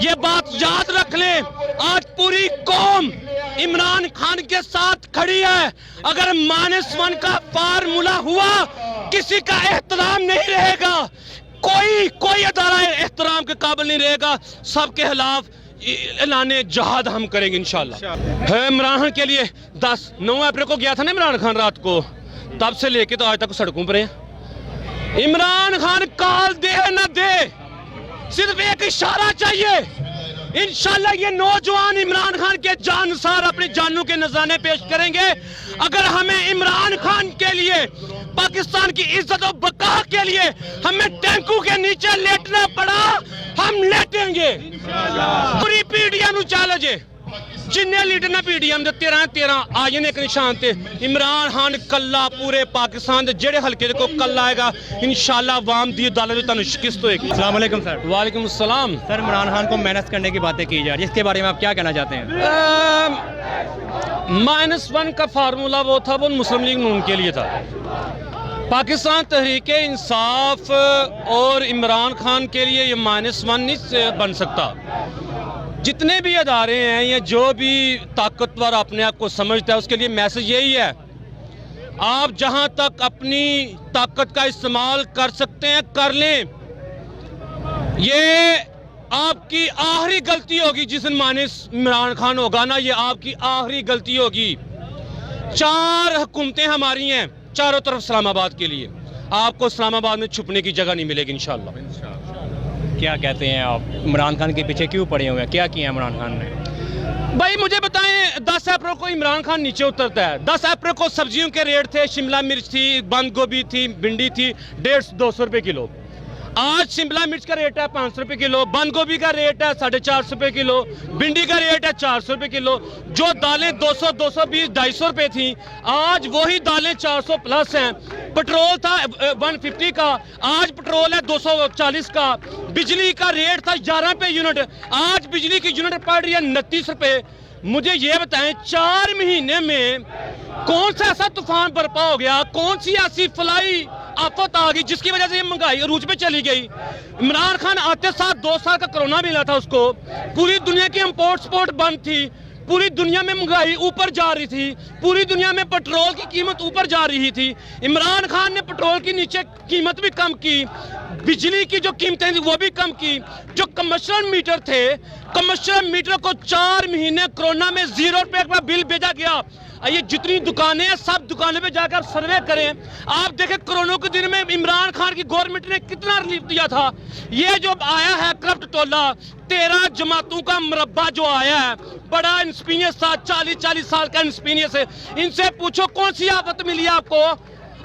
یہ بات یاد رکھ لیں، آج پوری قوم عمران خان کے ساتھ کھڑی ہے۔ اگر -1 کا فارمولا ہوا، کسی کا احترام نہیں رہے گا، کوئی ادارہ احترام کے قابل نہیں رہے گا، سب کے خلاف اعلان جہاد ہم کریں گے انشاءاللہ۔ عمران خان کے لیے 9 اپریل کو گیا تھا نا عمران خان رات کو، تب سے لے کے تو آج تک سڑکوں پر ہیں۔ عمران خان کال دے نہ دے، صرف ایک اشارہ چاہیے، انشاءاللہ یہ نوجوان عمران خان کے جانسار اپنی جانوں کے نذرانے پیش کریں گے۔ اگر ہمیں عمران خان کے لیے، پاکستان کی عزت و بقا کے لیے ہمیں ٹینکوں کے نیچے لیٹنا پڑا، ہم لیٹیں گے۔ پوری پی ڈی ایم چیلنج ہے، جنہیں لیڈر نہ پی ڈی ایم دے 13 آئے ایک نشان تے عمران خان کلا پورے پاکستان دے جڑے حلقے کو کل آئے گا انشاءاللہ عوام دی عدالت تانوں شکست ہوئے گی۔ السلام علیکم سر۔ وعلیکم السلام۔ سر عمران خان کو مینس کرنے کی باتیں کی جا رہی ہیں، اس کے بارے میں آپ کیا کہنا چاہتے ہیں؟ -1 کا فارمولا وہ تھا، وہ مسلم لیگ نون کے لیے تھا۔ پاکستان تحریک انصاف اور عمران خان کے لیے یہ -1 نہیں بن سکتا۔ جتنے بھی ادارے ہیں یا جو بھی طاقتور اپنے آپ کو سمجھتا ہے، اس کے لیے میسج یہی ہے، آپ جہاں تک اپنی طاقت کا استعمال کر سکتے ہیں کر لیں۔ یہ آپ کی آخری غلطی ہوگی جس دن عمران خان ہوگا نا، یہ آپ کی آخری غلطی ہوگی۔ 4 حکومتیں ہماری ہیں چاروں طرف اسلام آباد کے لیے، آپ کو اسلام آباد میں چھپنے کی جگہ نہیں ملے گی انشاءاللہ۔ کیا کہتے ہیں آپ، عمران خان کے پیچھے کیوں پڑے ہوئے ہیں، کیا کیا عمران خان نے؟ بھائی مجھے بتائیں، 10 اپریل کو عمران خان نیچے اترتا ہے، 10 اپریل کو سبزیوں کے ریٹ تھے، شملہ مرچ تھی، بند گوبھی تھی، بھنڈی تھی 150-200 روپے کلو۔ آج شملہ مرچ کا ریٹ ہے 500 روپے کلو، بند گوبھی کا ریٹ ہے 450 روپے کلو، بھنڈی کا ریٹ ہے 400 روپے کلو۔ جو دالیں 200, 220, 250 روپے تھیں، آج وہی دالیں 400 پلس ہیں۔ پٹرول تھا 150 کا، آج پٹرول ہے 240 کا۔ بجلی کا ریٹ تھا 11 روپے یونٹ، آج بجلی کی یونٹ پڑ رہی ہے 29 روپے۔ مجھے یہ بتائیں 4 مہینے میں کون سا ایسا طوفان برپا ہو گیا، کون سی ایسی فلائی آفت آ گئی جس کی وجہ سے یہ مہنگائی عروج پہ چلی گئی؟ عمران خان آتے ساتھ 2 سال کا کرونا ملا تھا اس کو، پوری دنیا کی امپورٹ سپورٹ بند تھی، پوری دنیا میں مہنگائی اوپر جا رہی تھی، پوری دنیا میں پٹرول کی قیمت اوپر جا رہی تھی۔ عمران خان نے پٹرول کی نیچے قیمت بھی کم کی، بجلی کی جو قیمتیں تھیں وہ بھی کم کی۔ جو کمرشل میٹر تھے، کمرشل میٹر کو 4 مہینے کرونا میں 0 روپے کا بل بھیجا گیا۔ یہ جتنی دکانیں ہیں سب دکانوں پہ جا کر سروے کریں، آپ دیکھیں کرونا کے دن میں عمران خان کی گورنمنٹ نے کتنا ریلیف دیا تھا۔ یہ جو آیا ہے کرپٹ ٹولہ، 13 جماعتوں کا مربع جو آیا ہے، بڑا انسپینئس تھا، 40 سال کا انسپینئس ہے، ان سے پوچھو کون سی آفت ملی آپ کو؟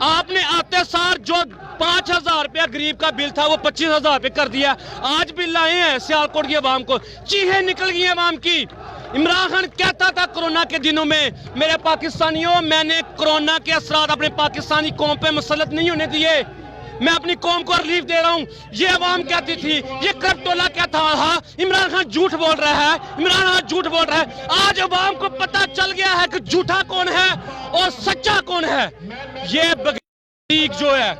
آپ نے آتے سار جو 5000 روپیہ غریب کا بل تھا وہ 25,000 روپے کر دیا۔ آج بل آئے ہیں سیالکوٹ کی عوام کو، چیخیں نکل گئی ہیں عوام کی۔ عمران خان کہتا تھا کرونا کے دنوں میں، میرے پاکستانیوں میں نے کرونا کے اثرات اپنے پاکستانی قوم پہ مسلط نہیں ہونے دیے، میں اپنی قوم کو ریلیف دے رہا ہوں۔ یہ عوام کہتی تھی، یہ کرپٹولہ کیا تھا، عمران خان جھوٹ بول رہا ہے، عمران خان جھوٹ بول رہا ہے۔ آج عوام کو پتہ چل گیا ہے کہ جھوٹا کون ہے اور سچا کون ہے۔ یہ بغیر جو ہے،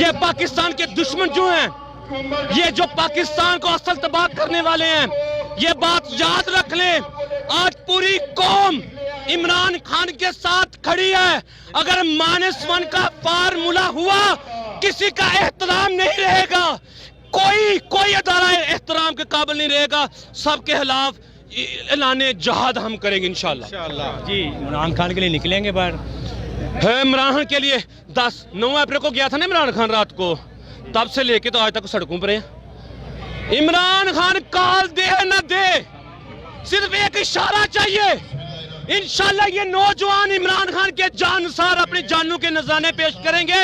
یہ پاکستان کے دشمن جو ہیں، یہ جو پاکستان کو اصل تباہ کرنے والے ہیں، یہ بات یاد رکھ لیں، آج پوری قوم عمران خان کے ساتھ کھڑی ہے۔ اگر -1 کا فارمولا ہوا، کسی کا احترام نہیں رہے گا، کوئی ادارہ احترام کے قابل نہیں رہے گا، سب کے خلاف اعلان جہاد ہم کریں گے انشاءاللہ۔ جی عمران خان کے لیے نکلیں گے باہر؟ عمران خان کے لیے 9 اپریل کو گیا تھا نا عمران خان رات کو، تب سے لے کے تو آج تک سڑکوں پر ہیں۔ عمران خان کال دے نہ دے، صرف ایک اشارہ چاہیے، انشاءاللہ یہ نوجوان عمران خان کے جانسار اپنی جانوں کے نذرانے پیش کریں گے۔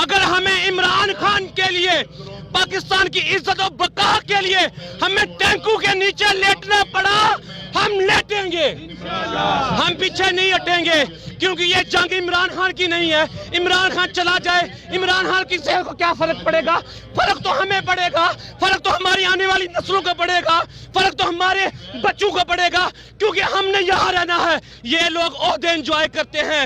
اگر ہمیں عمران خان کے لیے، پاکستان کی عزت و بقا کے لیے ہمیں ٹینکوں کے نیچے لیٹنا پڑا، ہم لیٹیں گے، ہم پیچھے نہیں ہٹیں گے، کیونکہ یہ جنگ عمران خان کی نہیں ہے۔ عمران خان چلا جائے، عمران خان کی صحت کو کیا فرق پڑے گا؟ فرق تو ہمیں پڑے گا، فرق تو ہماری آنے والی نسلوں کو پڑے گا، فرق تو ہمارے بچوں کو پڑے گا، کیونکہ ہم نے یہاں رہنا ہے۔ یہ لوگ عہدے انجوائے کرتے ہیں،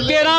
13